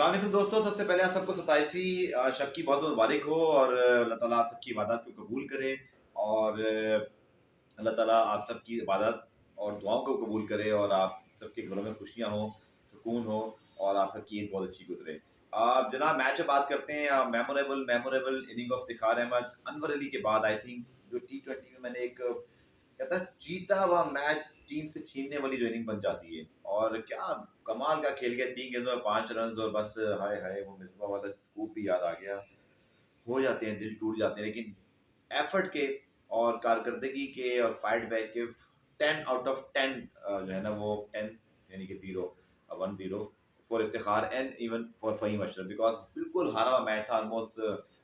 अस्सलाम वालेकुम दोस्तों, सबसे पहले आप सबको 27वीं शब की बहुत बहुत मुबारक हो और अल्लाह ताला आप सबकी इबादत को कबूल करे और अल्लाह ताला आप सबकी इबादत और दुआओं को कबूल करे और आप सबके घरों में खुशियाँ हों, सुकून हो और आप सबकी ईद बहुत अच्छी गुजरे। जनाब मैच से बात करते हैं। Memorable memorable inning of Iftikhar Ahmed Anwar Ali के बाद आई थिंक जो T20 में मैंने एक कहता है जीता हुआ मैच टीम से छीनने वाली जो इनिंग बन जाती है। और क्या कमाल का खेल गया, 3 गेंदों में 5 रन और बस हाय हाय वो मिसबा वाला स्कूप भी याद आ गया। हो जाते हैं, दिल टूट जाते हैं, लेकिन एफर्ट के और कारकर्दगी के और फाइट बैक के 10 आउट ऑफ 10 जो है ना वो 10 यानी कि 1-0 for Iftikhar and even for Faheem Ashraf because बिल्कुल हारा हुआ मैच था ऑलमोस्ट।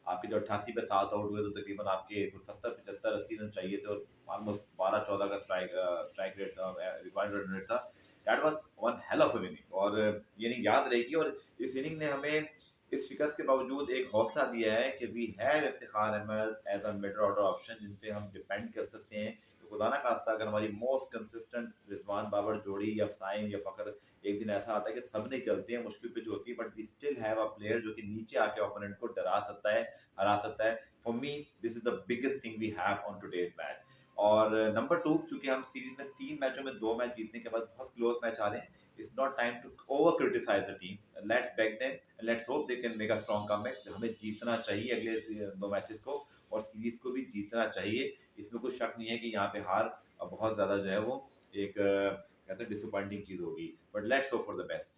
आपके जो 88 पे 7 आउट हुए तो तकरीबन आपके 70 75 80 रन चाहिए थे और ऑलमोस्ट 12 14 का स्ट्राइक रेट था, रिक्वायर्ड रन रेट था। That was one hell of a inning और ये इनिंग याद रहेगी। और इस इनिंग ने हमें इस शिकस्त के बावजूद एक हौसला दिया है कि we have Iftikhar Ahmed as a middle order option जिन पे हम डिपेंड कर सकते हैं। तो खुदा ना खास्ता अगर हमारी मोस्ट कंसिस्टेंट रिजवान बाबर जोड़ी या साइम या फखर एक दिन ऐसा आता है कि सब नहीं चलते हैं, मुश्किल पे जो होती है, but we still have a player जो कि नीचे आके ओपोनेंट को डरा सकता है, हरा सकता है। For me this is the biggest thing we have on today's match. और नंबर 2, चूंकि हम सीरीज में 3 मैचों में 2 मैच जीतने के बाद बहुत क्लोज मैच आ रहे हैं, it's not time to over criticise the team. Let's back them, let's hope they can make a strong comeback. हमें जीतना चाहिए अगले 2 मैचेस को और सीरीज को भी जीतना चाहिए। इसमें कोई शक नहीं है कि यहाँ पे हार बहुत ज्यादा जो है वो एक कहते हैं डिसअपॉइंटिंग चीज होगी, but let's hope for the best.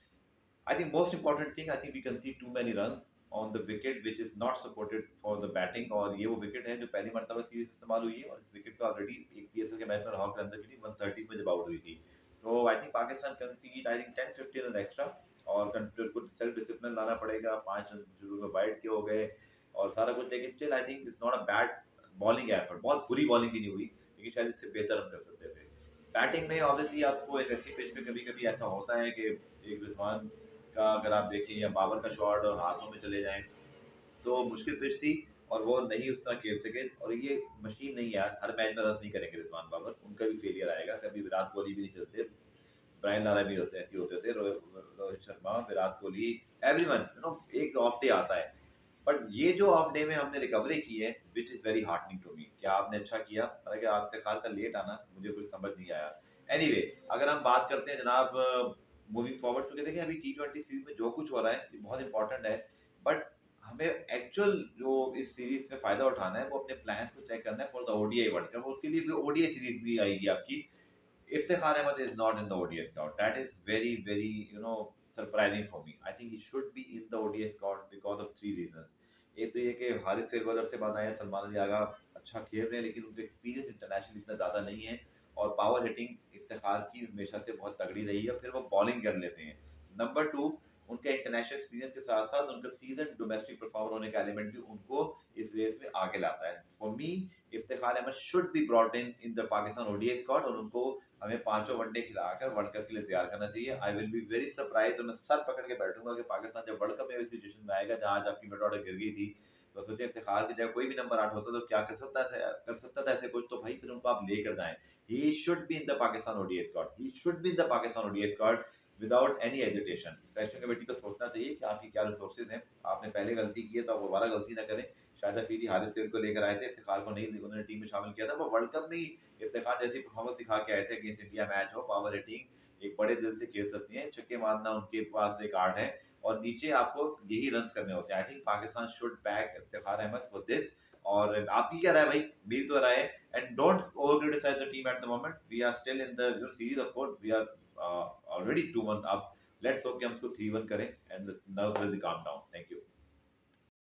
I think most important thing, I think we concede too many runs on the wicket which is not supported for the batting। और ये वो विकेट है जो पहली मरतबा सीरीज में इस्तेमाल हुई है और इस विकेट पे ऑलरेडी एक पीएसएल के मैच में लाहौर कलंदर की टीम 130 में जब आउट हुई थी। तो आई think Pakistan कंसीड I think 10-15 run extra और कंट्रोल को सेल्फ डिसिप्लिन लाना पड़ेगा। 5 रन शुरू में वाइड के हो गए और सारा कुछ, लेकिन still I think it's not a bad bowling effort. बहुत बुरी बॉलिंग भी नहीं हुई, लेकिन शायद इससे बेहतर रन कर सकते थे। बैटिंग में ऑब्वियसली आपको एक ऐसी पिच पे कभी कभी ऐसा होता है कि एक रिजवान का अगर आप देखें या बाबर का शॉट और हाथों में चले जाएं तो मुश्किल पिच थी और वो नहीं उस तरह खेल सके। और ये मशीन नहीं है यार, हर मैच में रन नहीं करेंगे रिजवान बाबर, उनका भी फेलियर आएगा। कभी विराट कोहली भी नहीं चलते, ब्रायन लारा भी होते ऐसे होते थे, Rohit Sharma, Virat Kohli, everyone you know, एक ऑफ डे आता है। बट ये जो ऑफ डे में हमने रिकवरी की है which is very heartening to me. क्या आपने अच्छा किया, हालांकि आज इफ्तिखार का लेट आना मुझे कुछ समझ नहीं आया। एनीवे अगर हम बात करते हैं जनाब मूविंग फॉरवर्ड, क्योंकि देखिए अभी T20 सीरीज में जो कुछ हो रहा है ये बहुत इंपॉर्टेंट है, बट हमें एक्चुअल जो इस सीरीज में फायदा उठाना है वो अपने प्लान्स को चेक करना है for the ODI world cup. उसके लिए ओडीआई सीरीज भी आएगी आपकी। Iftikhar Ahmed is not in the ODI squad. That is very, very, surprising for me. I think he should be in the ODI squad because of 3 reasons. एक तो ये कि हारिस फेरबदर से बाद आए हैं, सलमान अली आगा अच्छा खेल रहे हैं, लेकिन उनका एक्सपीरियंस इंटरनेशनल इतना ज़्यादा नहीं है। और पावर हिटिंग इफ्तिखार की हमेशा से बहुत तगड़ी रही है, फिर वो बॉलिंग कर लेते हैं। नंबर 2, उनका इंटरनेशनल एक्सपीरियंस के साथ साथ उनका सीजन डोमेस्टिक परफॉर्मर होने का एलिमेंट भी उनको इस रेस में आगे लाता है। For me Iftikhar Ahmed should be brought in the Pakistan ODI squad और उनको हमें 5 वनडे खिलाकर वर्ल्ड कप के लिए तैयार करना चाहिए। I will be very surprise और मैं सर पकड़ के बैठूंगा कि पाकिस्तान जब वर्ल्ड कप में इस सिचुएशन में आएगा जहां आज आपकी मिड ऑर्डर गिर गई थी, तो सोचे इफ्तिखार की जगह कोई भी नंबर 8 होता तो क्या कर सकता था ऐसे कुछ, तो भाई फिर उनको आप लेकर जाएं। He should be in the Pakistan ODI squad, he should be in the Pakistan ODI squad without any hesitation. Selection committee को सोचना चाहिए कि आपकी क्या रिसोर्सेज हैं। आपने पहले गलती की है तो आप दोबारा गलती ना करें। शाहिद अफरीदी हारिस सेल को लेकर आए थे, इफ्तिखार को नहीं उन्होंने टीम में शामिल किया था। वो वर्ल्ड कप में ही इफ्तिखार जैसी परफॉर्मेंस दिखा के आए थे अगेंस्ट इंडिया मैच हो, पावर हिटिंग एक बड़े दिल से खेल सकती हैं, छक्के मारना उनके पास एक आर्ट है और नीचे आपको यही रन्स करने होते हैं। I think Pakistan should back Iftikhar Ahmed for this. और आपकी क्या राय भाई? मेरी तो राय है, and don't over criticise the team at the moment. We are still in the series, of course we are already 2-1 up. Let's hope कि हम इसको 3-1 करें and the nerves will calm down. Thank you.